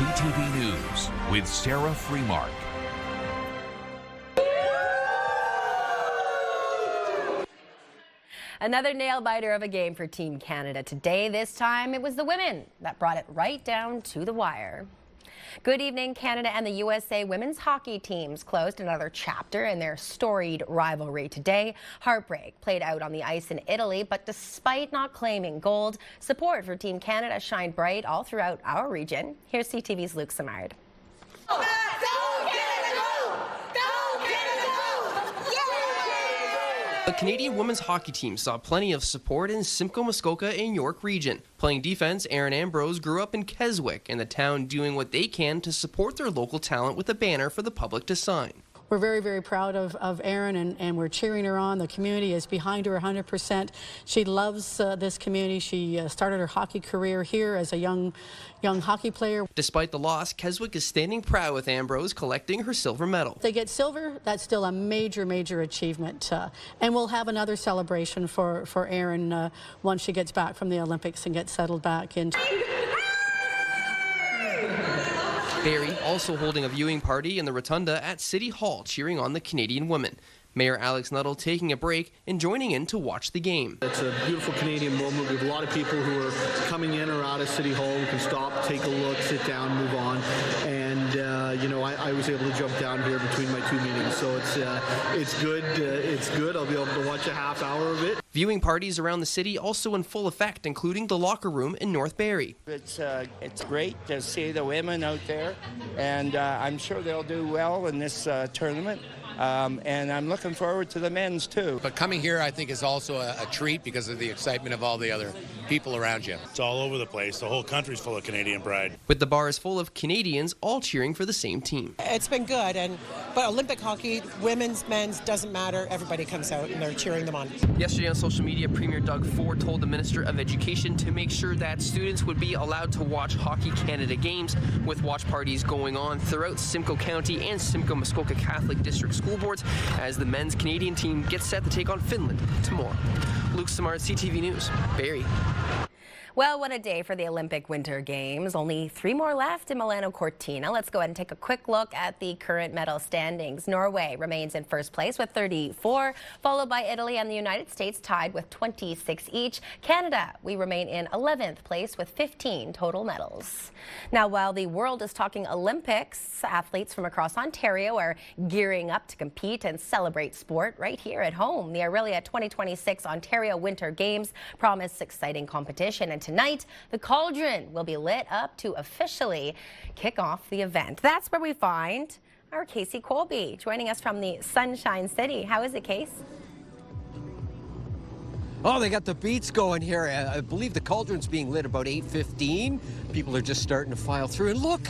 CTV News with Sarah Freemark. Another nail-biter of a game for Team Canada today. This time it was the women that brought it right down to the wire. Good evening. Canada and the USA women's hockey teams closed another chapter in their storied rivalry today. Heartbreak played out on the ice in Italy, but despite not claiming gold, support for Team Canada shined bright all throughout our region. Here's CTV's Luke Simard. The Canadian women's hockey team saw plenty of support in Simcoe, Muskoka and York region. Playing defense, Erin Ambrose grew up in Keswick, and the town doing what they can to support their local talent with a banner for the public to sign. We're very, very proud of Erin, and we're cheering her on. The community is behind her 100%. She loves this community. She started her hockey career here as a young hockey player. Despite the loss, Keswick is standing proud with Ambrose collecting her silver medal. If they get silver, that's still a major, major achievement. And we'll have another celebration for Erin once she gets back from the Olympics and gets settled back into. Barrie also holding a viewing party in the Rotunda at City Hall, cheering on the Canadian women. Mayor Alex Nuttall taking a break and joining in to watch the game. It's a beautiful Canadian moment. We have a lot of people who are coming in or out of City Hall who can stop, take a look, sit down, move on. And, I was able to jump down here between my two meetings. So it's good. It's good. I'll be able to watch a half hour of it. Viewing parties around the city also in full effect, including the locker room in North Barrie. It's great to see the women out there, and I'm sure they'll do well in this tournament. And I'm looking forward to the men's too. But coming here, I think, is also a treat because of the excitement of all the other people around you. It's all over the place. The whole country's full of Canadian pride. With the bars full of Canadians all cheering for the same team. It's been good, but Olympic hockey, women's, men's, doesn't matter. Everybody comes out and they're cheering them on. Yesterday on social media, Premier Doug Ford told the Minister of Education to make sure that students would be allowed to watch Hockey Canada games, with watch parties going on throughout Simcoe County and Simcoe Muskoka Catholic District School Boards as the men's Canadian team gets set to take on Finland tomorrow. Luke Simard, CTV News, Barrie. Well, what a day for the Olympic Winter Games. Only 3 more left in Milano Cortina. Let's go ahead and take a quick look at the current medal standings. Norway remains in first place with 34, followed by Italy and the United States tied with 26 each. Canada, we remain in 11th place with 15 total medals. Now, while the world is talking Olympics, athletes from across Ontario are gearing up to compete and celebrate sport right here at home. The Aurelia 2026 Ontario Winter Games promise exciting competition, and tonight, the cauldron will be lit up to officially kick off the event. That's where we find our Casey Colby, joining us from the Sunshine City. How is it, Case? Oh, they got the beats going here. I believe the cauldron's being lit about 8:15. People are just starting to file through. And look,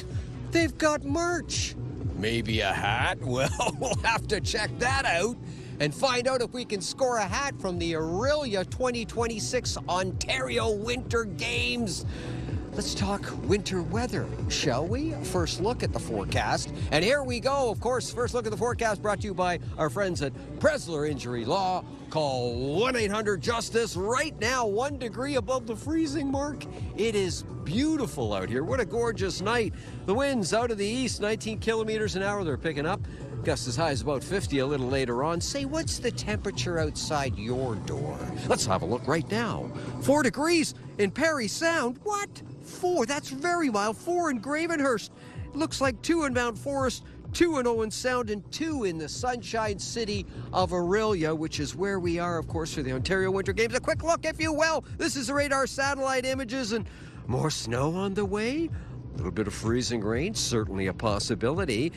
they've got merch. Maybe a hat? Well, we'll have to check that out and find out if we can score a hat from the Aurelia 2026 Ontario Winter Games. Let's talk winter weather, shall we? First look at the forecast. And here we go. Of course, first look at the forecast brought to you by our friends at Presler Injury Law. Call 1-800-JUSTICE right now, 1 degree above the freezing mark. It is beautiful out here. What a gorgeous night. The winds out of the east, 19 kilometers an hour. They're picking up. Gusts as high as about 50 a little later on. Say, what's the temperature outside your door? Let's have a look right now. 4 degrees in Parry Sound. What? 4? That's very mild. 4 in Gravenhurst. Looks like 2 in Mount Forest, 2 in Owen Sound, and 2 in the Sunshine City of Aurelia, which is where we are, of course, for the Ontario Winter Games. A quick look, if you will. This is the radar satellite images, and more snow on the way. A little bit of freezing rain, certainly a possibility.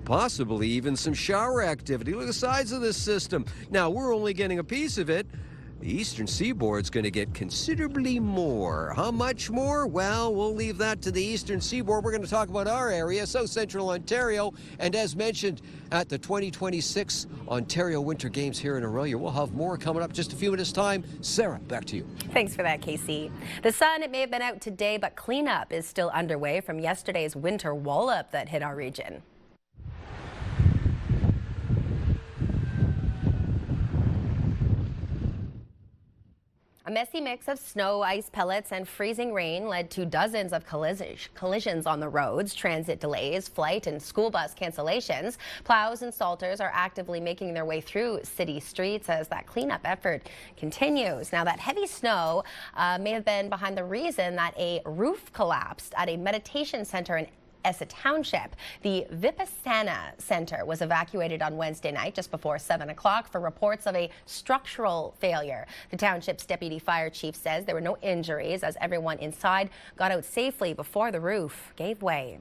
Possibly even some shower activity. Look at the size of this system. Now, we're only getting a piece of it. The eastern seaboard's going to get considerably more. How much more? Well, we'll leave that to the eastern seaboard. We're going to talk about our area, South Central Ontario. And as mentioned, at the 2026 Ontario Winter Games here in Aurelia, we'll have more coming up just a few minutes' time. Sarah, back to you. Thanks for that, Casey. The sun, it may have been out today, but cleanup is still underway from yesterday's winter wallop that hit our region. A messy mix of snow, ice pellets, and freezing rain led to dozens of collisions on the roads, transit delays, flight and school bus cancellations. Plows and salters are actively making their way through city streets as that cleanup effort continues. Now, that heavy snow may have been behind the reason that a roof collapsed at a meditation center in Essa Township. The Vipassana Center was evacuated on Wednesday night just before 7 o'clock for reports of a structural failure. The township's deputy fire chief says there were no injuries as everyone inside got out safely before the roof gave way.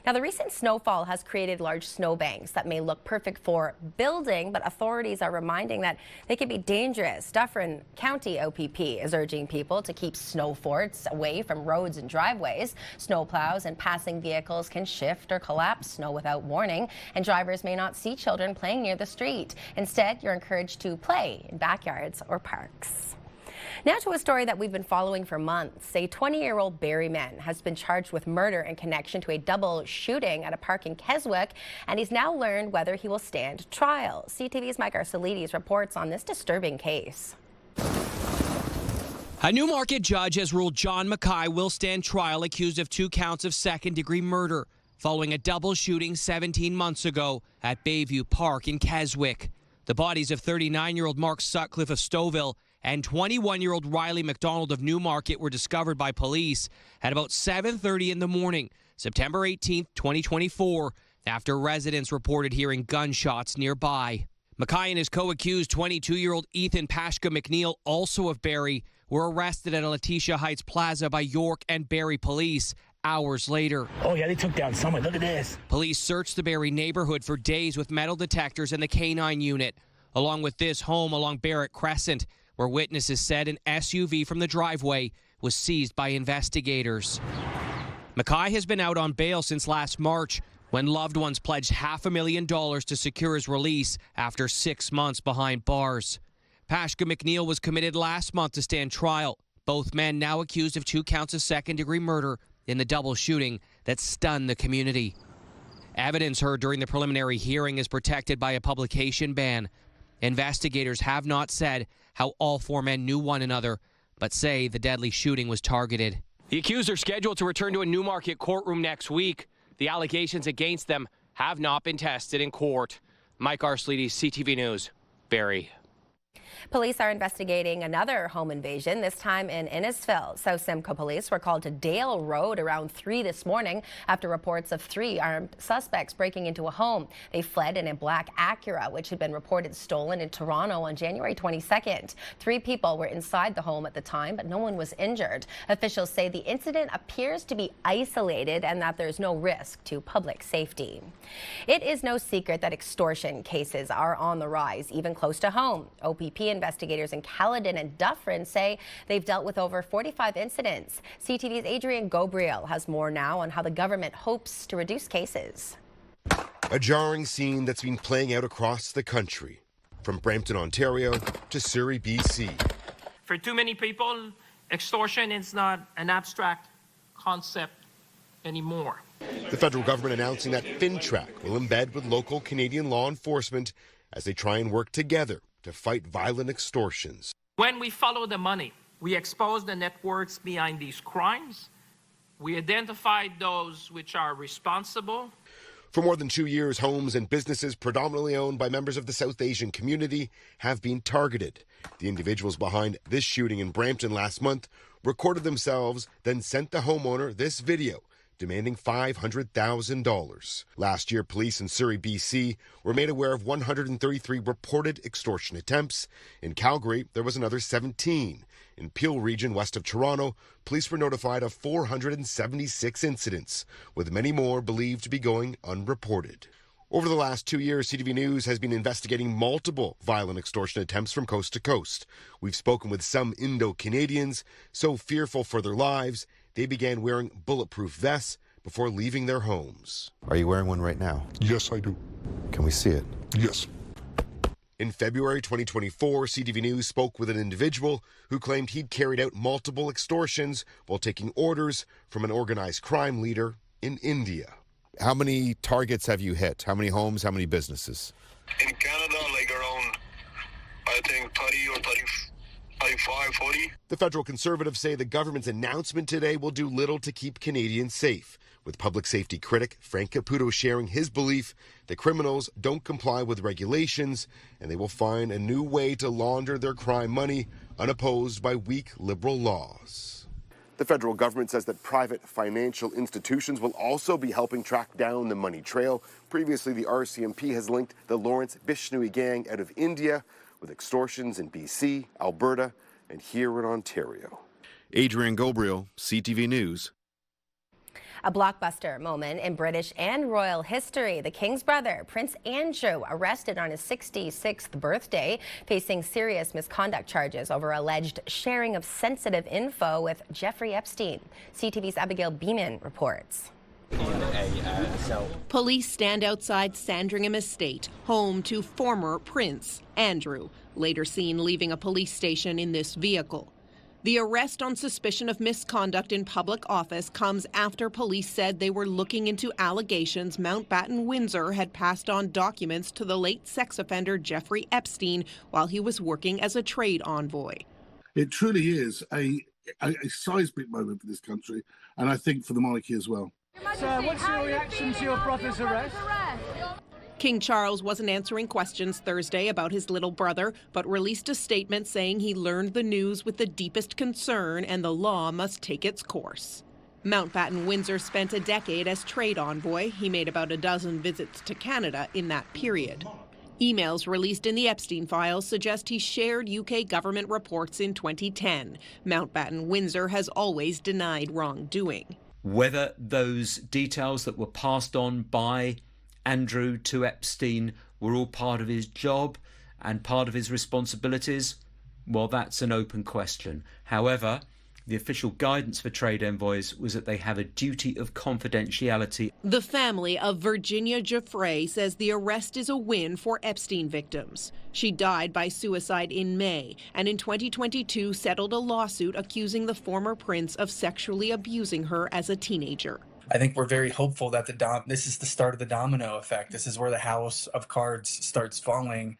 Now, the recent snowfall has created large snowbanks that may look perfect for building, but authorities are reminding that they can be dangerous. Dufferin County OPP is urging people to keep snow forts away from roads and driveways. Snowplows and passing vehicles can shift or collapse snow without warning, and drivers may not see children playing near the street. Instead, you're encouraged to play in backyards or parks. Now to a story that we've been following for months. A 20-year-old Barrie man has been charged with murder in connection to a double shooting at a park in Keswick, and he's now learned whether he will stand trial. CTV's Mike Arcelides reports on this disturbing case. A Newmarket judge has ruled John Mackay will stand trial accused of 2 counts of second-degree murder following a double shooting 17 months ago at Bayview Park in Keswick. The bodies of 39-year-old Mark Sutcliffe of Stouffville and 21-year-old Riley McDonald of Newmarket were discovered by police at about 7:30 in the morning, September 18, 2024, after residents reported hearing gunshots nearby. Mackay and his co-accused 22-year-old Ethan Pashka McNeil, also of Barrie, were arrested at a Letitia Heights Plaza by York and Barrie police hours later. Oh yeah, they took down someone. Look at this. Police searched the Barrie neighborhood for days with metal detectors and the K9 unit, along with this home along Barrett Crescent, where witnesses said an SUV from the driveway was seized by investigators. Mackay has been out on bail since last March, when loved ones pledged $500,000 to secure his release after 6 months behind bars. Pashka McNeil was committed last month to stand trial. Both men now accused of 2 counts of second-degree murder in the double shooting that stunned the community. Evidence heard during the preliminary hearing is protected by a publication ban. Investigators have not said how all 4 men knew one another, but say the deadly shooting was targeted. The accused are scheduled to return to a Newmarket courtroom next week. The allegations against them have not been tested in court. Mike Arcelides, CTV News, Barrie. Police are investigating another home invasion, this time in Innisfil. South Simcoe police were called to Dale Road around 3 this morning after reports of 3 armed suspects breaking into a home. They fled in a black Acura, which had been reported stolen in Toronto on January 22nd. 3 people were inside the home at the time, but no one was injured. Officials say the incident appears to be isolated and that there's no risk to public safety. It is no secret that extortion cases are on the rise, even close to home. OPP investigators in Caledon and Dufferin say they've dealt with over 45 incidents. CTV's Adrian Gobriel has more now on how the government hopes to reduce cases. A jarring scene that's been playing out across the country, from Brampton, Ontario to Surrey, BC. For too many people, extortion is not an abstract concept anymore. The federal government announcing that FinTrack will embed with local Canadian law enforcement as they try and work together to fight violent extortions. When we follow the money, we expose the networks behind these crimes. We identify those which are responsible. For more than 2 years, homes and businesses predominantly owned by members of the South Asian community have been targeted. The individuals behind this shooting in Brampton last month recorded themselves, then sent the homeowner this video, demanding $500,000. Last year, police in Surrey, BC were made aware of 133 reported extortion attempts. In Calgary, there was another 17. In Peel region west of Toronto, police were notified of 476 incidents, with many more believed to be going unreported. Over the last 2 years, CTV News has been investigating multiple violent extortion attempts from coast to coast. We've spoken with some Indo-Canadians so fearful for their lives, they began wearing bulletproof vests before leaving their homes. Are you wearing one right now? Yes, I do. Can we see it? Yes. In February 2024, CTV News spoke with an individual who claimed he'd carried out multiple extortions while taking orders from an organized crime leader in India. How many targets have you hit? How many homes? How many businesses? In Canada, like around, I think 30 or 30. Like 540. The federal Conservatives say the government's announcement today will do little to keep Canadians safe, with public safety critic Frank Caputo sharing his belief that criminals don't comply with regulations and they will find a new way to launder their crime money unopposed by weak Liberal laws. The federal government says that private financial institutions will also be helping track down the money trail. Previously, the RCMP has linked the Lawrence Bishnoi gang out of India with extortions in BC, Alberta, and here in Ontario. Adrian Gobriel, CTV News. A blockbuster moment in British and royal history. The King's brother, Prince Andrew, arrested on his 66th birthday, facing serious misconduct charges over alleged sharing of sensitive info with Jeffrey Epstein. CTV's Abigail Beeman reports. Police stand outside Sandringham Estate, home to former Prince Andrew, later seen leaving a police station in this vehicle. The arrest on suspicion of misconduct in public office comes after police said they were looking into allegations Mountbatten Windsor had passed on documents to the late sex offender Jeffrey Epstein while he was working as a trade envoy. It truly is a seismic moment for this country, and I think for the monarchy as well. So what's your reaction to your brother's arrest? King Charles wasn't answering questions Thursday about his little brother, but released a statement saying he learned the news with the deepest concern and the law must take its course. Mountbatten Windsor spent a decade as trade envoy. He made about a dozen visits to Canada in that period. Emails released in the Epstein files suggest he shared UK government reports in 2010. Mountbatten Windsor has always denied wrongdoing. Whether those details that were passed on by Andrew to Epstein were all part of his job and part of his responsibilities, well, that's an open question. However, the official guidance for trade envoys was that they have a duty of confidentiality. The family of Virginia Giuffre says the arrest is a win for Epstein victims. She died by suicide in May and in 2022 settled a lawsuit accusing the former prince of sexually abusing her as a teenager. I think we're very hopeful that this is the start of the domino effect. This is where the house of cards starts falling.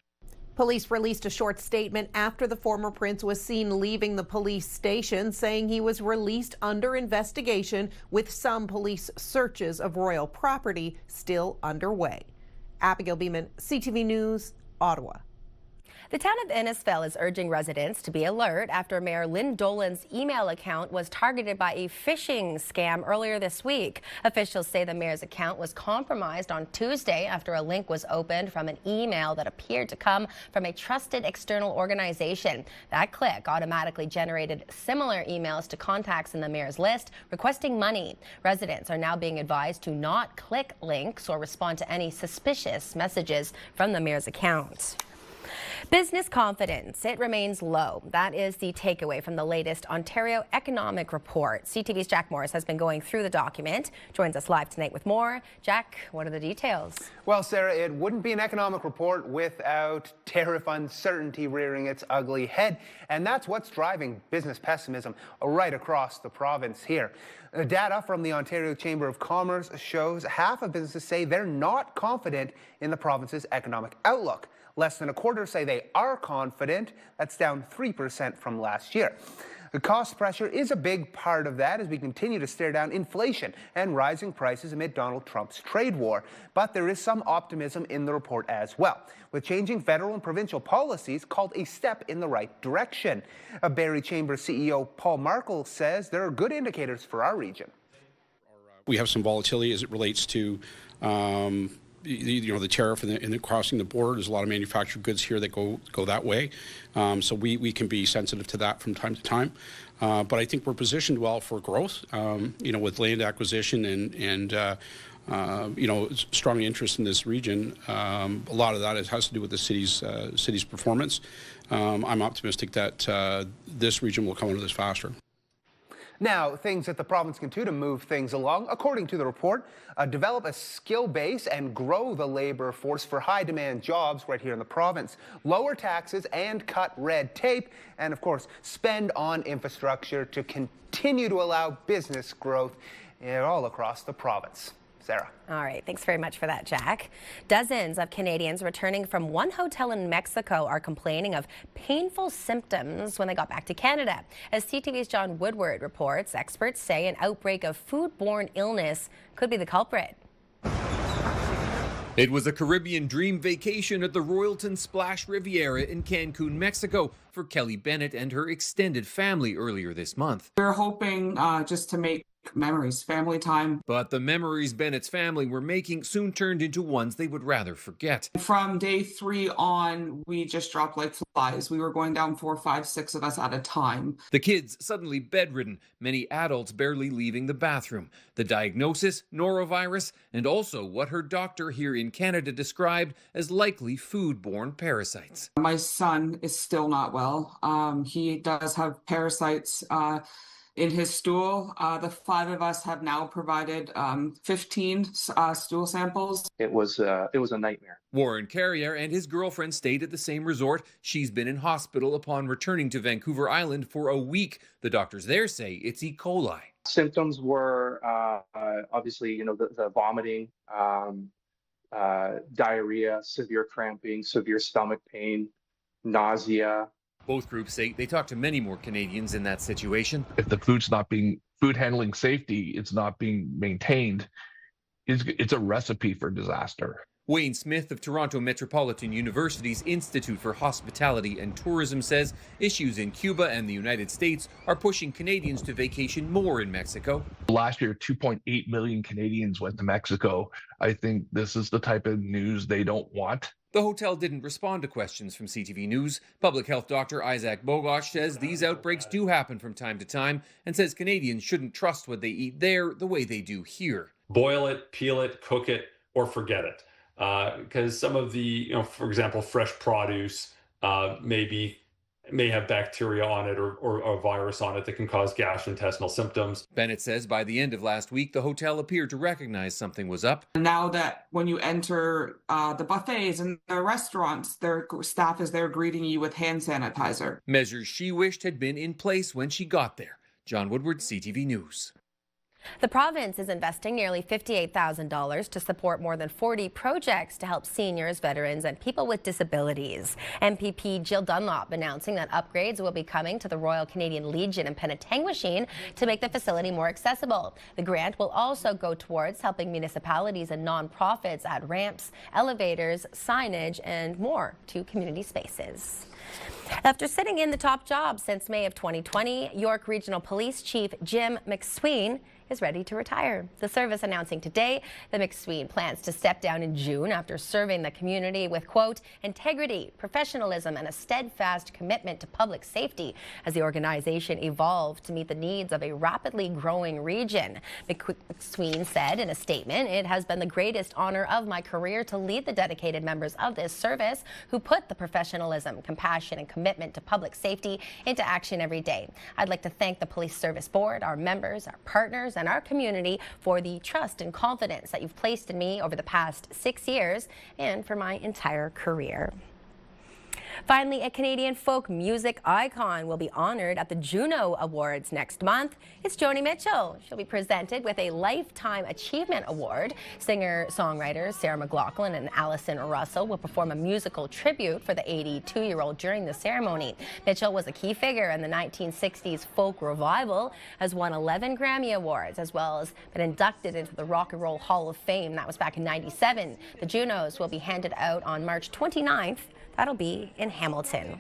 Police released a short statement after the former prince was seen leaving the police station, saying he was released under investigation with some police searches of royal property still underway. Abigail Beeman, CTV News, Ottawa. The town of Innisfil is urging residents to be alert after Mayor Lynn Dolan's email account was targeted by a phishing scam earlier this week. Officials say the mayor's account was compromised on Tuesday after a link was opened from an email that appeared to come from a trusted external organization. That click automatically generated similar emails to contacts in the mayor's list requesting money. Residents are now being advised to not click links or respond to any suspicious messages from the mayor's account. Business confidence, it remains low. That is the takeaway from the latest Ontario Economic Report. CTV's Jack Morris has been going through the document. Joins us live tonight with more. Jack, what are the details? Well, Sarah, it wouldn't be an economic report without tariff uncertainty rearing its ugly head. And that's what's driving business pessimism right across the province here. Data from the Ontario Chamber of Commerce shows half of businesses say they're not confident in the province's economic outlook. Less than a quarter say they are confident. That's down 3% from last year. The cost pressure is a big part of that as we continue to stare down inflation and rising prices amid Donald Trump's trade war. But there is some optimism in the report as well, with changing federal and provincial policies called a step in the right direction. Barrie Chamber CEO Paul Markle says there are good indicators for our region. We have some volatility as it relates to the tariff and the crossing the border. There's a lot of manufactured goods here that go that way. So we can be sensitive to that from time to time. But I think we're positioned well for growth, with land acquisition and strong interest in this region. A lot of that has to do with the city's performance. I'm optimistic that this region will come into this faster. Now, things that the province can do to move things along, according to the report, develop a skill base and grow the labor force for high-demand jobs right here in the province, lower taxes and cut red tape, and, of course, spend on infrastructure to continue to allow business growth all across the province. Sarah. All right, thanks very much for that, Jack. Dozens of Canadians returning from one hotel in Mexico are complaining of painful symptoms when they got back to Canada. As CTV's John Woodward reports, experts say an outbreak of foodborne illness could be the culprit. It was a Caribbean dream vacation at the Royalton Splash Riviera in Cancun, Mexico for Kelly Bennett and her extended family earlier this month. We're hoping just to make memories, family time. But the memories Bennett's family were making soon turned into ones they would rather forget. From day 3 on, we just dropped like flies. We were going down 4, 5, 6 of us at a time. The kids suddenly bedridden, many adults barely leaving the bathroom. The diagnosis, norovirus, and also what her doctor here in Canada described as likely foodborne parasites. My son is still not well. He does have parasites in his stool. The 5 of us have now provided 15 stool samples. It was a nightmare. Warren Carrier and his girlfriend stayed at the same resort. She's been in hospital upon returning to Vancouver Island for a week. The doctors there say it's E. coli. Symptoms were obviously, the vomiting, diarrhea, severe cramping, severe stomach pain, nausea. Both groups say they talked to many more Canadians in that situation. If the food handling safety, it's not being maintained, it's a recipe for disaster. Wayne Smith of Toronto Metropolitan University's Institute for Hospitality and Tourism says issues in Cuba and the United States are pushing Canadians to vacation more in Mexico. Last year, 2.8 million Canadians went to Mexico. I think this is the type of news they don't want. The hotel didn't respond to questions from CTV News. Public health doctor Isaac Bogosh says these outbreaks do happen from time to time and says Canadians shouldn't trust what they eat there the way they do here. Boil it, peel it, cook it, or forget it. Because some of the, for example, fresh produce may have bacteria on it or a virus on it that can cause gastrointestinal symptoms. Bennett says by the end of last week, the hotel appeared to recognize something was up. Now that when you enter the buffets and the restaurants, their staff is there greeting you with hand sanitizer. Measures she wished had been in place when she got there. John Woodward, CTV News. The province is investing nearly $58,000 to support more than 40 projects to help seniors, veterans, and people with disabilities. MPP Jill Dunlop announcing that upgrades will be coming to the Royal Canadian Legion in Penetanguishene to make the facility more accessible. The grant will also go towards helping municipalities and nonprofits add ramps, elevators, signage, and more to community spaces. After sitting in the top job since May of 2020, York Regional Police Chief Jim McSween is ready to retire. The service announcing today that McSween plans to step down in June after serving the community with, quote, integrity, professionalism, and a steadfast commitment to public safety as the organization evolved to meet the needs of a rapidly growing region. McSween said in a statement, "It has been the greatest honor of my career to lead the dedicated members of this service who put the professionalism, compassion, and commitment to public safety into action every day. I'd like to thank the Police Service Board, our members, our partners, and our community for the trust and confidence that you've placed in me over the past 6 years and for my entire career." Finally, a Canadian folk music icon will be honored at the Juno Awards next month. It's Joni Mitchell. She'll be presented with a Lifetime Achievement Award. Singer-songwriters Sarah McLachlan and Allison Russell will perform a musical tribute for the 82-year-old during the ceremony. Mitchell was a key figure in the 1960s folk revival, has won 11 Grammy Awards, as well as been inducted into the Rock and Roll Hall of Fame. That was back in '97. The Junos will be handed out on March 29th. That'll be in Hamilton.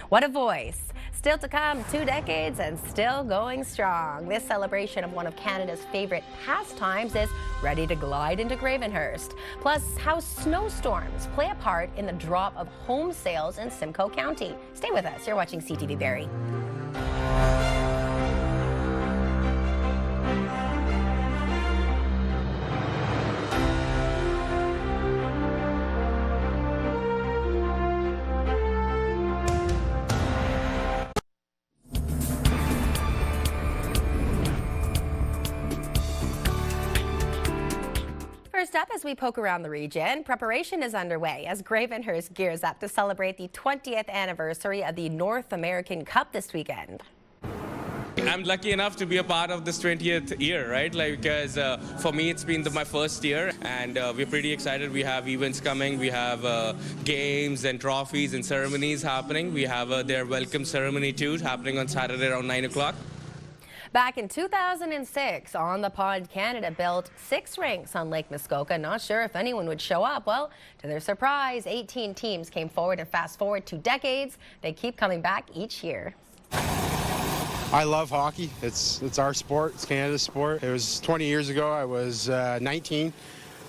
What a voice. Still to come, 2 decades and still going strong. This celebration of one of Canada's favorite pastimes is ready to glide into Gravenhurst. Plus, how snowstorms play a part in the drop of home sales in Simcoe County. Stay with us. You're watching CTV Barrie. First up, as we poke around the region, preparation is underway as Gravenhurst gears up to celebrate the 20th anniversary of the North American Cup this weekend. I'm lucky enough to be a part of this 20th year, right? Like, because for me, it's been my first year, and we're pretty excited. We have events coming. We have games and trophies and ceremonies happening. We have their welcome ceremony, too, happening on Saturday around 9 o'clock. Back in 2006, On the Pod Canada built 6 rinks on Lake Muskoka. Not sure if anyone would show up. Well, to their surprise, 18 teams came forward, and fast forward 2 decades, they keep coming back each year. I love hockey. It's our sport. It's Canada's sport. It was 20 years ago. I was 19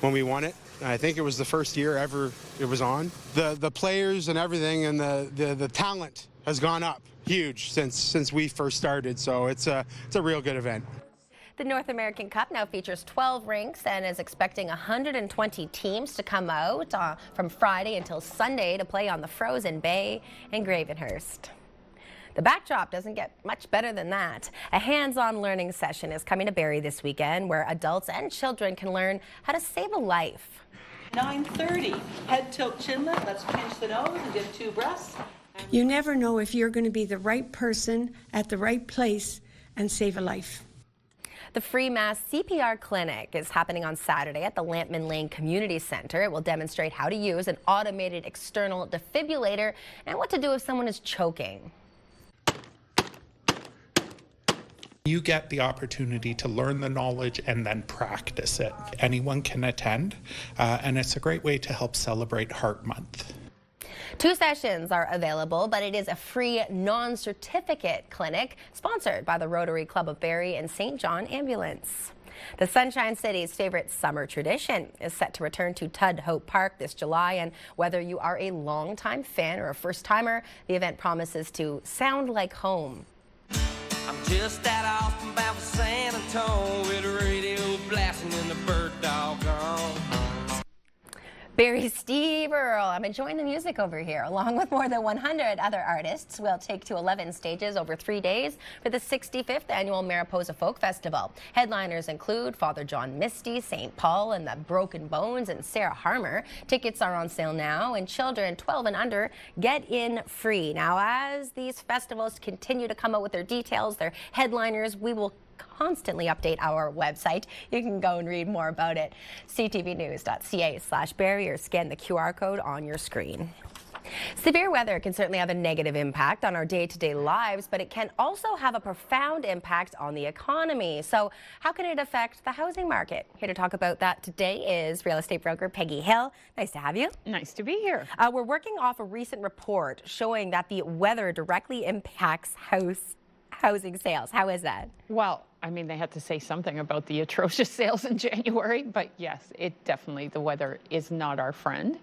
when we won it. I think it was the first year ever it was on. The players and everything and the talent has gone up huge since we first started, so it's a real good event. The North American Cup now features 12 rinks and is expecting 120 teams to come out from Friday until Sunday to play on the Frozen Bay in Gravenhurst. The backdrop doesn't get much better than that. A hands-on learning session is coming to Barrie this weekend where adults and children can learn how to save a life. 9:30, head tilt chinlet, let's pinch the nose and give 2 breaths. You never know if you're going to be the right person at the right place and save a life. The free mass CPR clinic is happening on Saturday at the Lampman Lane Community Centre. It will demonstrate how to use an automated external defibrillator and what to do if someone is choking. You get the opportunity to learn the knowledge and then practice it. Anyone can attend, and it's a great way to help celebrate Heart Month. 2 sessions are available, but it is a free non-certificate clinic sponsored by the Rotary Club of Barrie and St. John Ambulance. The Sunshine City's favorite summer tradition is set to return to Tud Hope Park this July, and whether you are a longtime fan or a first-timer, the event promises to sound like home. I'm just that off bound for San Antonio with the radio blasting and the bird dog gone. Barrie's Steve Earle. I'm enjoying the music over here. Along with more than 100 other artists, we'll take to 11 stages over 3 days for the 65th annual Mariposa Folk Festival. Headliners include Father John Misty, St. Paul and the Broken Bones, and Sarah Harmer. Tickets are on sale now, and children 12 and under get in free. Now, as these festivals continue to come out with their details, their headliners, we will constantly update our website. You can go and read more about it. ctvnews.ca/Barrie or scan the QR code on your screen. Severe weather can certainly have a negative impact on our day-to-day lives, but it can also have a profound impact on the economy. So how can it affect the housing market? Here to talk about that today is real estate broker Peggy Hill. Nice to have you. Nice to be here. We're working off a recent report showing that the weather directly impacts housing sales. How is that? Well, I mean, they had to say something about the atrocious sales in January, but yes, the weather is not our friend.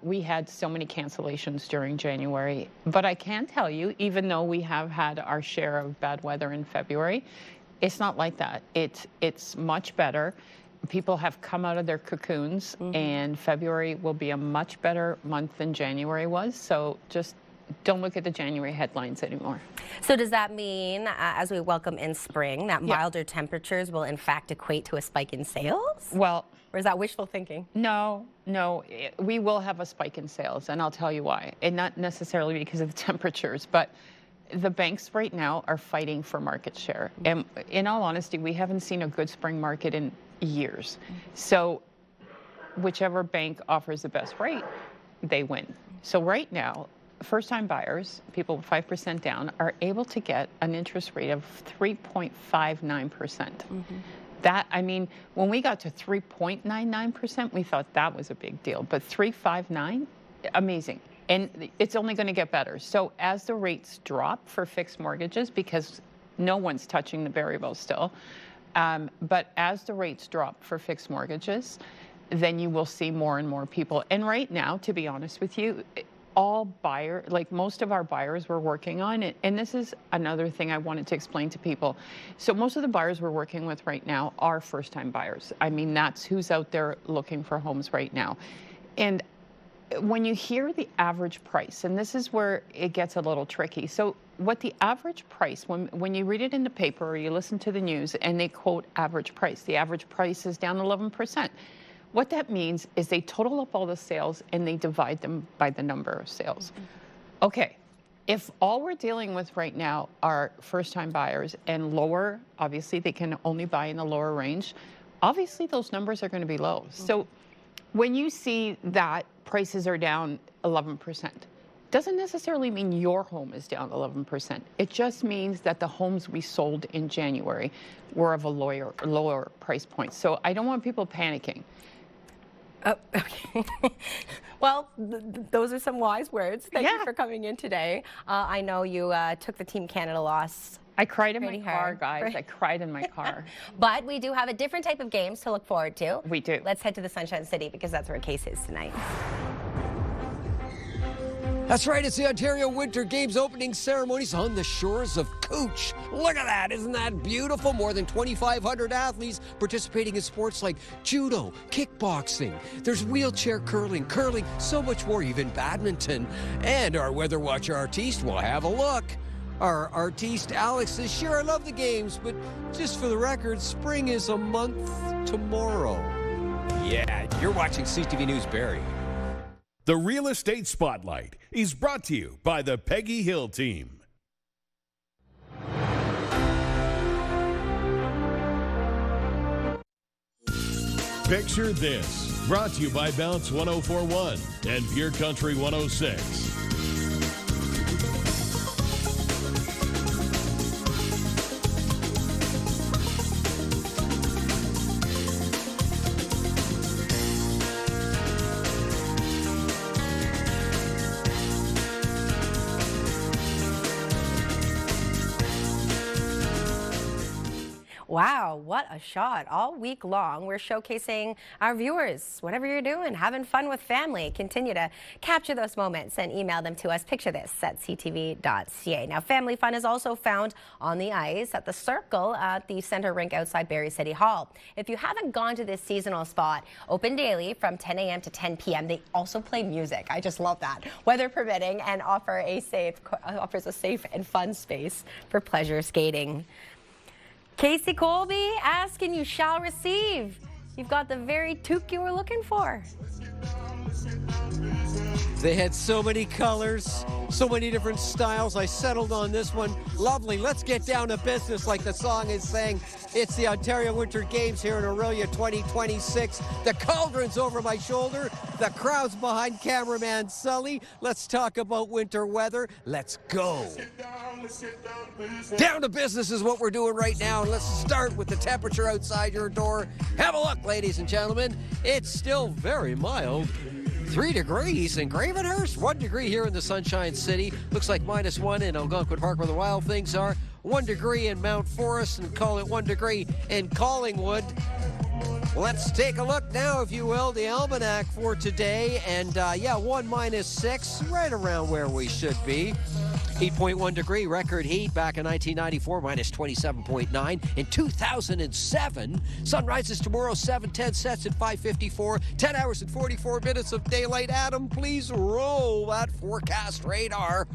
We had so many cancellations during January, but I can tell you, even though we have had our share of bad weather in February, it's not like that. It's much better. People have come out of their cocoons, and February will be a much better month than January was. So just don't look at the January headlines anymore. So does that mean, as we welcome in spring, that milder temperatures will in fact equate to a spike in sales? Well, or is that wishful thinking? No, we will have a spike in sales, and I'll tell you why. And not necessarily because of the temperatures, but the banks right now are fighting for market share. And in all honesty, we haven't seen a good spring market in years. So whichever bank offers the best rate, they win. So right now, first-time buyers, people 5% down, are able to get an interest rate of 3.59%. That, I mean, when we got to 3.99%, we thought that was a big deal. But 3.59, amazing. And it's only going to get better. So as the rates drop for fixed mortgages, because no one's touching the variable still, but as the rates drop for fixed mortgages, then you will see more and more people. And right now, to be honest with you, most of our buyers we're working on, and this is another thing I wanted to explain to people. So most of the buyers we're working with right now are first-time buyers. I mean, that's who's out there looking for homes right now. And when you hear the average price, and this is where it gets a little tricky. So what the average price, when you read it in the paper or you listen to the news and they quote average price, the average price is down 11%. What that means is they total up all the sales and they divide them by the number of sales. Okay, If all we're dealing with right now are first-time buyers and lower, obviously they can only buy in the lower range, obviously those numbers are going to be low. So when you see that prices are down 11%, doesn't necessarily mean your home is down 11%. It just means that the homes we sold in January were of a lower price point. So I don't want people panicking. Oh, okay. Well, those are some wise words. Thank you for coming in today. I know you took the Team Canada loss. I cried in my car, guys. I cried in my car. But we do have a different type of games to look forward to. We do. Let's head to the Sunshine City because that's where Case is tonight. That's right, it's the Ontario Winter Games opening ceremonies on the shores of Cooch. Look at that, isn't that beautiful? More than 2,500 athletes participating in sports like judo, kickboxing. There's wheelchair curling, so much more, even badminton. And our weather watcher artiste will have a look. Our artiste Alex says, sure, I love the games, but just for the record, spring is a month tomorrow. Yeah, you're watching CTV News Barrie. The Real Estate Spotlight is brought to you by the Peggy Hill team. Picture this, brought to you by Bounce 104.1 and Pure Country 106. Wow, what a shot. All week long, we're showcasing our viewers. Whatever you're doing, having fun with family, continue to capture those moments and email them to us. Picture this at ctv.ca. Now, family fun is also found on the ice at the Circle at the Centre Rink outside Barrie City Hall. If you haven't gone to this seasonal spot, open daily from 10 a.m. to 10 p.m. They also play music. I just love that. Weather permitting, and offers a safe and fun space for pleasure skating. Casey Colby asking, you shall receive. You've got the very toque you were looking for. They had so many colors, so many different styles. I settled on this one. Lovely. Let's get down to business like the song is saying. It's the Ontario Winter Games here in Aurelia 2026. The cauldron's over my shoulder. The crowd's behind cameraman Sully. Let's talk about winter weather. Let's go. Down to business is what we're doing right now. Let's start with the temperature outside your door. Have a look, ladies and gentlemen. It's still very mild. 3 degrees in Gravenhurst, 1 degree here in the Sunshine City. Looks like -1 in Algonquin Park where the wild things are. 1 degree in Mount Forest, and call it 1 degree in Collingwood. Let's take a look now, if you will, the almanac for today. And 1 -6, right around where we should be. 8.1 degree record heat back in 1994, -27.9 in 2007. Sun rises tomorrow, 7:10, sets at 5:54. 10 hours and 44 minutes of daylight. Adam, please roll that forecast radar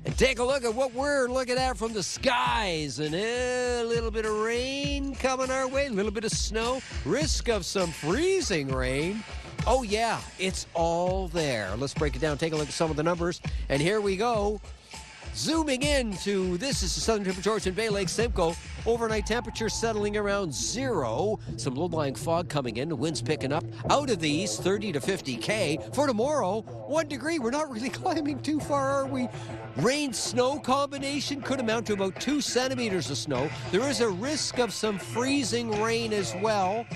and take a look at what we're looking at from the skies. And a little bit of rain coming our way, a little bit of snow, risk of some freezing rain. Oh yeah, it's all there. Let's break it down, take a look at some of the numbers, and here we go. Zooming into, this is the southern tip of Georgian Bay Lake, Simcoe. Overnight temperature settling around 0. Some low-lying fog coming in, the winds picking up. Out of the east, 30 to 50 K. For tomorrow, 1 degree. We're not really climbing too far, are we? Rain-snow combination could amount to about 2 centimeters of snow. There is a risk of some freezing rain as well.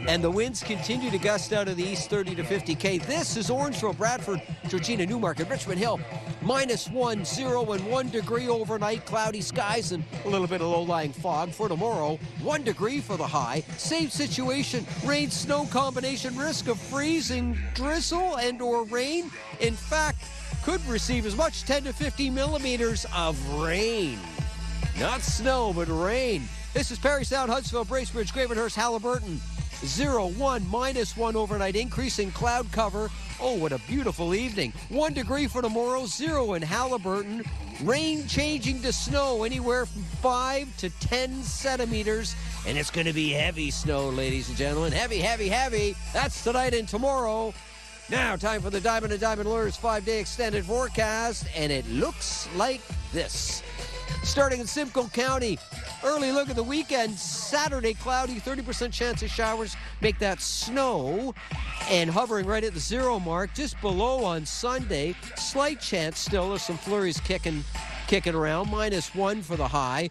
And the winds continue to gust out of the east, 30 to 50 K. This is Orangeville, Bradford, Georgina, Newmarket, Richmond Hill. -1, 0, and 1 degree overnight. Cloudy skies and a little bit of low-lying fog. For tomorrow, 1 degree for the high. Same situation, rain-snow combination, risk of freezing drizzle and or rain. In fact, could receive as much 10 to 50 millimeters of rain. Not snow, but rain. This is Parry Sound, Huntsville, Bracebridge, Gravenhurst, Halliburton. 0, 1, -1 overnight, increasing cloud cover. Oh, what a beautiful evening. 1 degree for tomorrow, 0 in Halliburton. Rain changing to snow, anywhere from 5 to 10 centimeters. And it's going to be heavy snow, ladies and gentlemen. Heavy, heavy, heavy. That's tonight and tomorrow. Now, time for the Diamond and Diamond Lures 5-day extended forecast, and it looks like this. Starting in Simcoe County, early look at the weekend. Saturday, cloudy, 30% chance of showers. Make that snow. And hovering right at the 0 mark, just below on Sunday. Slight chance still of some flurries kicking around. -1 for the high.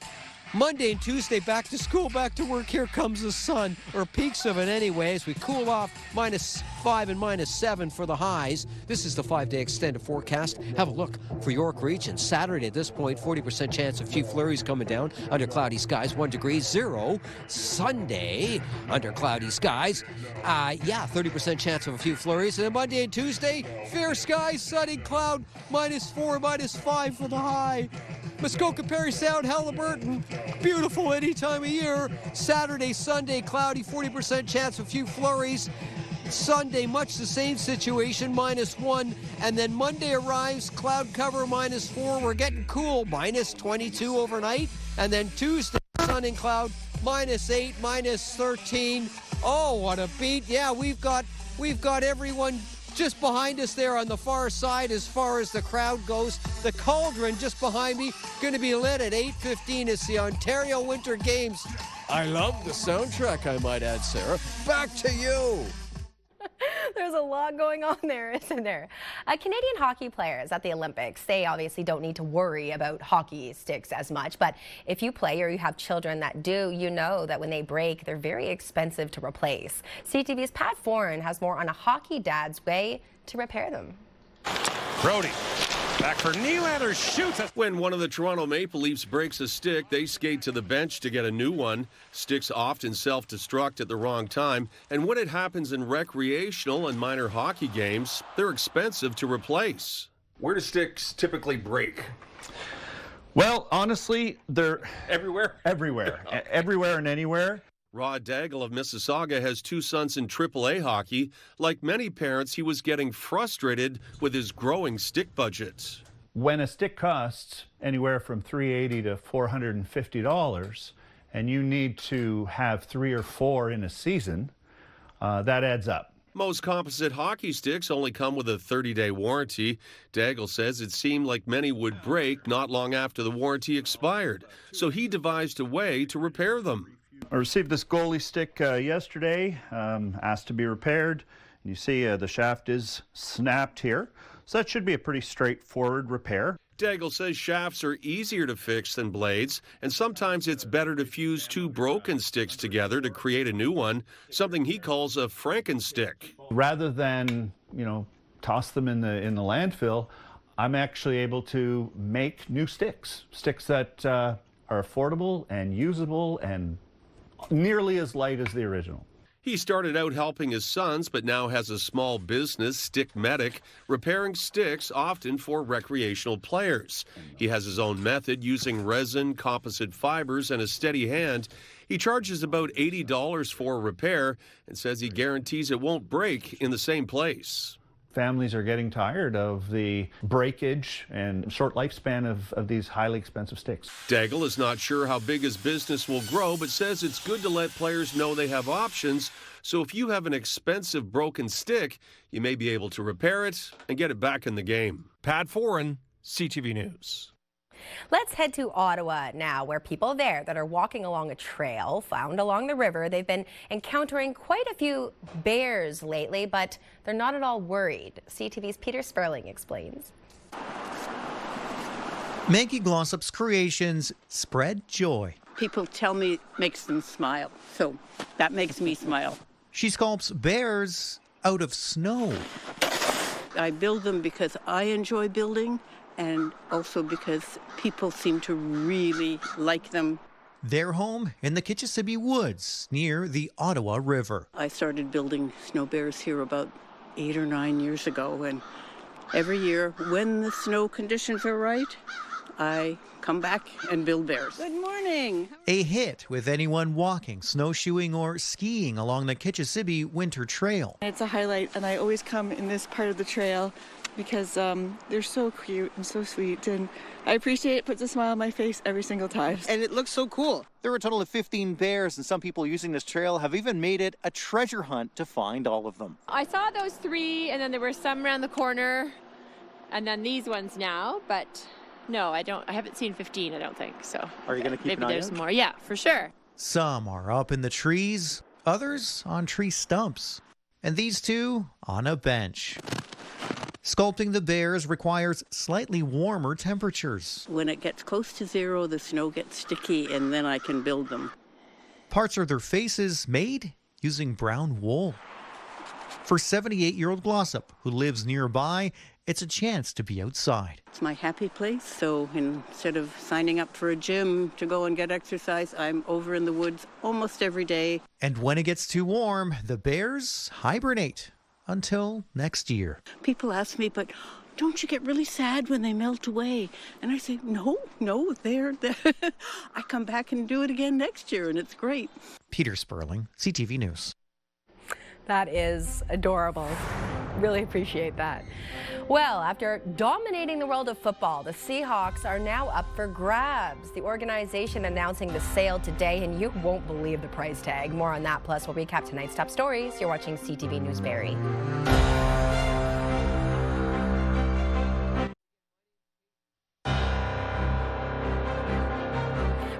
Monday and Tuesday, back to school, back to work. Here comes the sun, or peaks of it anyway, as we cool off. -5 and -7 for the highs. This is the 5-day extended forecast. Have a look for York Region. Saturday at this point, 40% chance of a few flurries coming down under cloudy skies, 1 degree, 0. Sunday, under cloudy skies, 30% chance of a few flurries. And then Monday and Tuesday, fair skies, sunny cloud, -4, -5 for the high. Muskoka, Parry Sound, Halliburton, beautiful any time of year. Saturday, Sunday, cloudy, 40% chance of a few flurries. Sunday, much the same situation, -1. And then Monday arrives, cloud cover, -4. We're getting cool, -22 overnight. And then Tuesday, sun and cloud, -8, -13. Oh, what a beat. Yeah, we've got everyone just behind us there on the far side as far as the crowd goes. The Cauldron just behind me, going to be lit at 8:15. It's the Ontario Winter Games. I love the soundtrack, I might add, Sarah. Back to you. There's a lot going on there, isn't there? Canadian hockey players at the Olympics, they obviously don't need to worry about hockey sticks as much, but if you play or you have children that do, you know that when they break, they're very expensive to replace. CTV's Pat Foran has more on a hockey dad's way to repair them. Brody. Back for Nylander, shoots. When one of the Toronto Maple Leafs breaks a stick, they skate to the bench to get a new one. Sticks often self-destruct at the wrong time, and when it happens in recreational and minor hockey games, they're expensive to replace. Where do sticks typically break? Well, honestly, they're everywhere. Everywhere. Everywhere and anywhere. Rod Daigle of Mississauga has 2 sons in AAA hockey. Like many parents, he was getting frustrated with his growing stick budget. When a stick costs anywhere from $380 to $450, and you need to have 3 or 4 in a season, that adds up. Most composite hockey sticks only come with a 30-day warranty. Daigle says it seemed like many would break not long after the warranty expired, so he devised a way to repair them. I received this goalie stick yesterday, asked to be repaired. You see the shaft is snapped here, so that should be a pretty straightforward repair. Daigle says shafts are easier to fix than blades, and sometimes it's better to fuse 2 broken sticks together to create a new one, something he calls a Frankenstick. Rather than, toss them in the landfill, I'm actually able to make new sticks that are affordable and usable and nearly as light as the original. He started out helping his sons, but now has a small business, Stick Medic, repairing sticks often for recreational players. He has his own method using resin, composite fibers, and a steady hand. He charges about $80 for a repair and says he guarantees it won't break in the same place. Families are getting tired of the breakage and short lifespan of these highly expensive sticks. Daigle is not sure how big his business will grow, but says it's good to let players know they have options. So if you have an expensive broken stick, you may be able to repair it and get it back in the game. Pat Foran, CTV News. Let's head to Ottawa now, where people there that are walking along a trail found along the river, they've been encountering quite a few bears lately, but they're not at all worried. CTV's Peter Sperling explains. Maggie Glossop's creations spread joy. People tell me it makes them smile, so that makes me smile. She sculpts bears out of snow. I build them because I enjoy building, and also because people seem to really like them. Their home in the Kitchissippi Woods near the Ottawa River. I started building snow bears here about 8 or 9 years ago, and every year when the snow conditions are right, I come back and build bears. Good morning. A hit with anyone walking, snowshoeing, or skiing along the Kitchissippi Winter Trail. It's a highlight, and I always come in this part of the trail because they're so cute and so sweet, and I appreciate it. Puts a smile on my face every single time. And it looks so cool. There are a total of 15 bears, and some people using this trail have even made it a treasure hunt to find all of them. I saw those 3, and then there were some around the corner, and then these ones now, but no, I haven't seen 15, I don't think, so. Are you going to keep an eye Maybe there's out? more, yeah, for sure. Some are up in the trees, others on tree stumps, and these two on a bench. Sculpting the bears requires slightly warmer temperatures. When it gets close to 0, the snow gets sticky, and then I can build them. Parts of their faces made using brown wool. For 78-year-old Glossop, who lives nearby, it's a chance to be outside. It's my happy place, so instead of signing up for a gym to go and get exercise, I'm over in the woods almost every day. And when it gets too warm, the bears hibernate until next year. People ask me, but don't you get really sad when they melt away? And I say, no, they're I come back and do it again next year, and it's great. Peter Sperling, CTV News. That is adorable. Really appreciate that. Well, after dominating the world of football, the Seahawks are now up for grabs. The organization announcing the sale today, and you won't believe the price tag. More on that, plus we'll recap tonight's top stories. You're watching CTV News Barrie.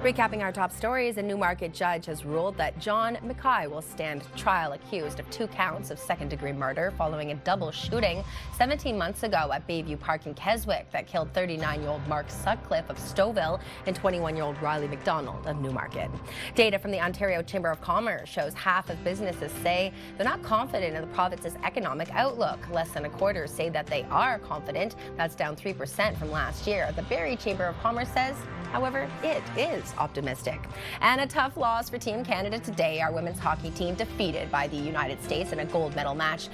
Recapping our top stories, a Newmarket judge has ruled that John Mackay will stand trial accused of 2 counts of second-degree murder following a double shooting 17 months ago at Bayview Park in Keswick that killed 39-year-old Mark Sutcliffe of Stouffville and 21-year-old Riley McDonald of Newmarket. Data from the Ontario Chamber of Commerce shows half of businesses say they're not confident in the province's economic outlook. Less than a quarter say that they are confident. That's down 3% from last year. The Barrie Chamber of Commerce says, however, it is optimistic. And a tough loss for Team Canada today. Our women's hockey team defeated by the United States in a gold medal match.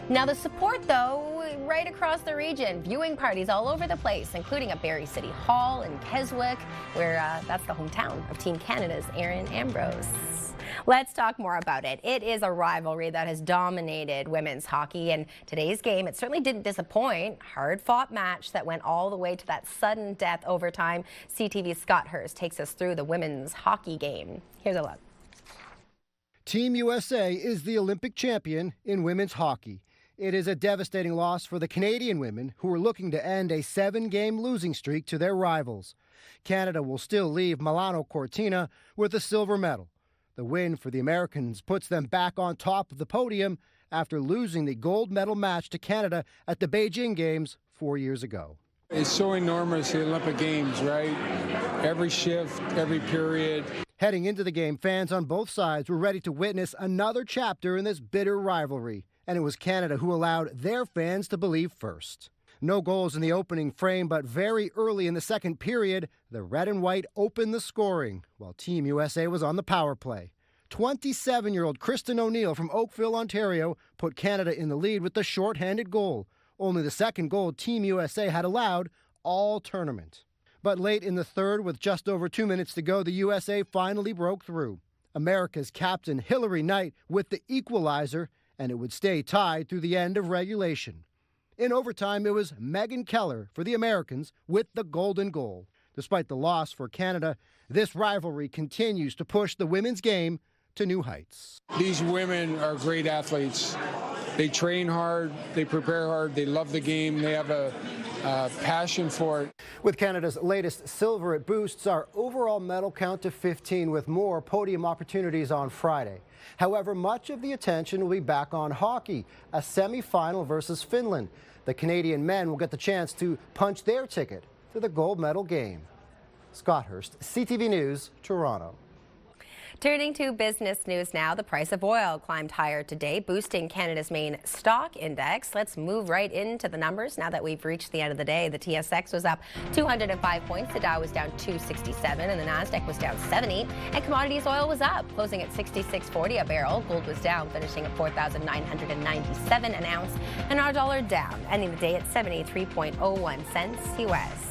Now the support, though, right across the region. Viewing parties all over the place, including at Barrie City Hall in Keswick, where that's the hometown of Team Canada's Erin Ambrose. Let's talk more about it. It is a rivalry that has dominated women's hockey, and today's game, it certainly didn't disappoint. Hard-fought match that went all the way to that sudden death overtime. CTV's Scott Hurst takes us through the women's hockey game. Here's a look. Team USA is the Olympic champion in women's hockey. It is a devastating loss for the Canadian women, who are looking to end a 7-game losing streak to their rivals. Canada will still leave Milano Cortina with a silver medal. The win for the Americans puts them back on top of the podium after losing the gold medal match to Canada at the Beijing Games 4 years ago. It's so enormous, the Olympic Games, right? Every shift, every period. Heading into the game, fans on both sides were ready to witness another chapter in this bitter rivalry, and it was Canada who allowed their fans to believe first. No goals in the opening frame, but very early in the second period, the red and white opened the scoring, while Team USA was on the power play. 27-year-old Kristen O'Neill from Oakville, Ontario, put Canada in the lead with the shorthanded goal, only the second goal Team USA had allowed all tournament. But late in the third, with just over 2 minutes to go, the USA finally broke through. America's captain Hillary Knight with the equalizer, and it would stay tied through the end of regulation. In overtime, it was Megan Keller for the Americans with the golden goal. Despite the loss for Canada, this rivalry continues to push the women's game to new heights. These women are great athletes. They train hard, they prepare hard, they love the game, they have a passion for it. With Canada's latest silver, it boosts our overall medal count to 15 with more podium opportunities on Friday. However, much of the attention will be back on hockey, a semi-final versus Finland. The Canadian men will get the chance to punch their ticket to the gold medal game. Scott Hurst, CTV News, Toronto. Turning to business news now, the price of oil climbed higher today, boosting Canada's main stock index. Let's move right into the numbers now that we've reached the end of the day. The TSX was up 205 points, the Dow was down 267, and the Nasdaq was down 70. And commodities oil was up, closing at $66.40 a barrel. Gold was down, finishing at $4,997 an ounce, and our dollar down, ending the day at 73.01 cents US.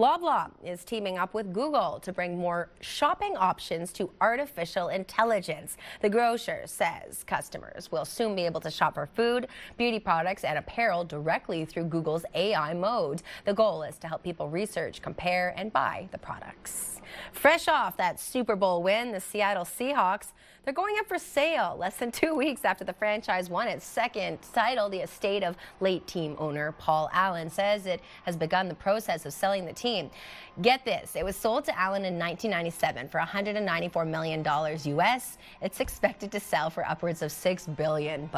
Loblaw is teaming up with Google to bring more shopping options to artificial intelligence. The grocer says customers will soon be able to shop for food, beauty products, and apparel directly through Google's AI mode. The goal is to help people research, compare, and buy the products. Fresh off that Super Bowl win, the Seattle Seahawks, they're going up for sale less than 2 weeks after the franchise won its second title. The estate of late team owner Paul Allen says it has begun the process of selling the team. Get this, it was sold to Allen in 1997 for $194 million US. It's expected to sell for upwards of $6 billion.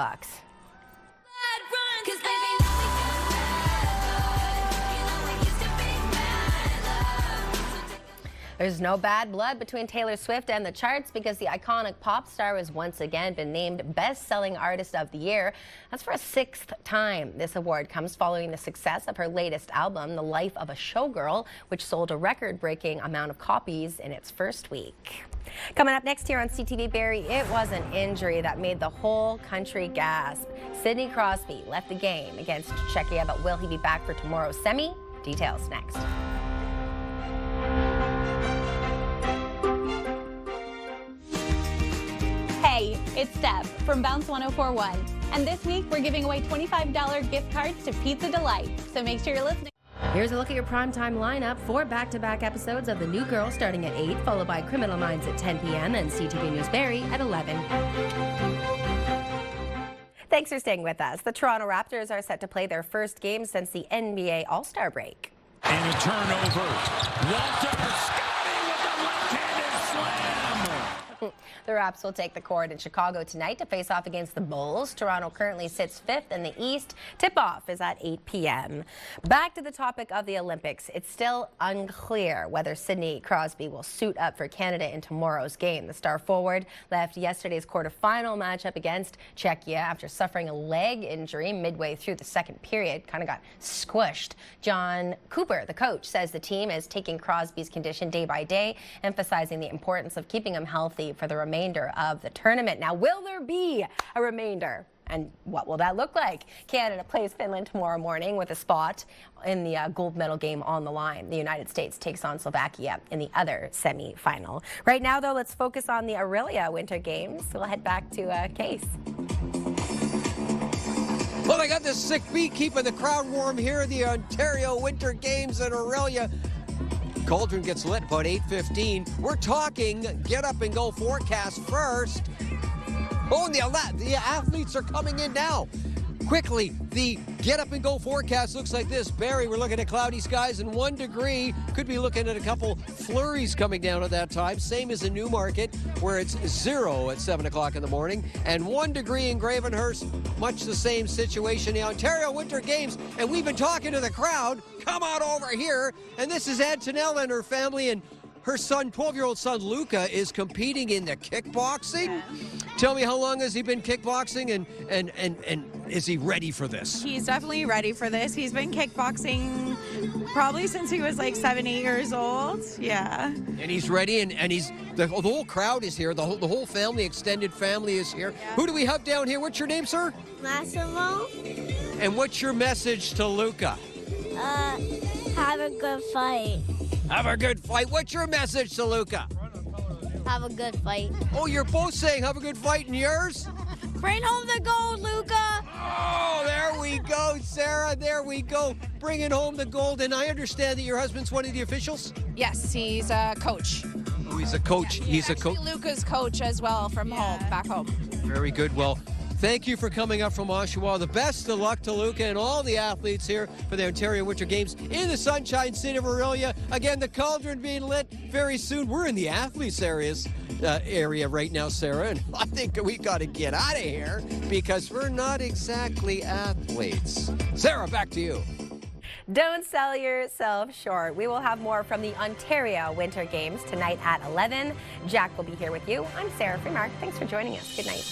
There's no bad blood between Taylor Swift and the charts because the iconic pop star has once again been named Best-Selling Artist of the Year. That's for a 6th time. This award comes following the success of her latest album, The Life of a Showgirl, which sold a record-breaking amount of copies in its first week. Coming up next here on CTV Barrie, it was an injury that made the whole country gasp. Sidney Crosby left the game against Czechia, but will he be back for tomorrow's semi? Details next. Hey, it's Deb from Bounce 1041, and this week we're giving away $25 gift cards to Pizza Delight, so make sure you're listening. Here's a look at your primetime lineup. 4 back-to-back episodes of The New Girl starting at 8, followed by Criminal Minds at 10 p.m. and CTV News Barrie at 11. Thanks for staying with us. The Toronto Raptors are set to play their first game since the NBA All-Star break. And a turnover. Walter Scotty with the left-handed slam. The Raps will take the court in Chicago tonight to face off against the Bulls. Toronto currently sits 5th in the East. Tip-off is at 8 p.m. Back to the topic of the Olympics. It's still unclear whether Sidney Crosby will suit up for Canada in tomorrow's game. The star forward left yesterday's quarterfinal matchup against Czechia after suffering a leg injury midway through the second period. Kind of got squished. John Cooper, the coach, says the team is taking Crosby's condition day by day, emphasizing the importance of keeping him healthy for the remainder of the tournament. Now, will there be a remainder? And what will that look like? Canada plays Finland tomorrow morning with a spot in the gold medal game on the line. The United States takes on Slovakia in the other semi-final. Right now, though, let's focus on the Aurelia Winter Games. We'll head back to Case. Well, they got this sick beat keeping the crowd warm here at the Ontario Winter Games in Aurelia. Cauldron gets lit about 8:15. We're talking get up and go forecast first. Oh, and the athletes are coming in now. Quickly, the get up and go forecast looks like this. Barrie, we're looking at cloudy skies and 1 degree. Could be looking at a couple flurries coming down at that time. Same as in Newmarket, where it's 0 at 7 o'clock in the morning. And 1 degree in Gravenhurst, much the same situation. The Ontario Winter Games, and we've been talking to the crowd. Come on over here. And this is Antonella and her family, and her son, 12-year-old son, Luca, is competing in the kickboxing. Yeah. Tell me, how long has he been kickboxing, and is he ready for this? He's definitely ready for this. He's been kickboxing probably since he was like 7, 8 years old. Yeah. And he's ready, and he's the whole crowd is here. The whole family, extended family is here. Yeah. Who do we have down here? What's your name, sir? Massimo. And what's your message to Luca? Have a good fight. Have a good fight. What's your message to Luca? Have a good fight. Oh, you're both saying have a good fight, and yours? Bring home the gold, Luca. Oh, there we go, Sarah. There we go. Bringing home the gold. And I understand that your husband's one of the officials? Yes, he's a coach. Oh, he's a coach. Yeah, he's a coach. Luca's coach as well from home, back home. Very good. Well, thank you for coming up from Oshawa. The best of luck to Luca and all the athletes here for the Ontario Winter Games in the Sunshine City of Aurelia. Again, the cauldron being lit very soon. We're in the athletes area right now, Sarah, and I think we got to get out of here because we're not exactly athletes. Sarah, back to you. Don't sell yourself short. We will have more from the Ontario Winter Games tonight at 11. Jack will be here with you. I'm Sarah Freemark. Thanks for joining us. Good night.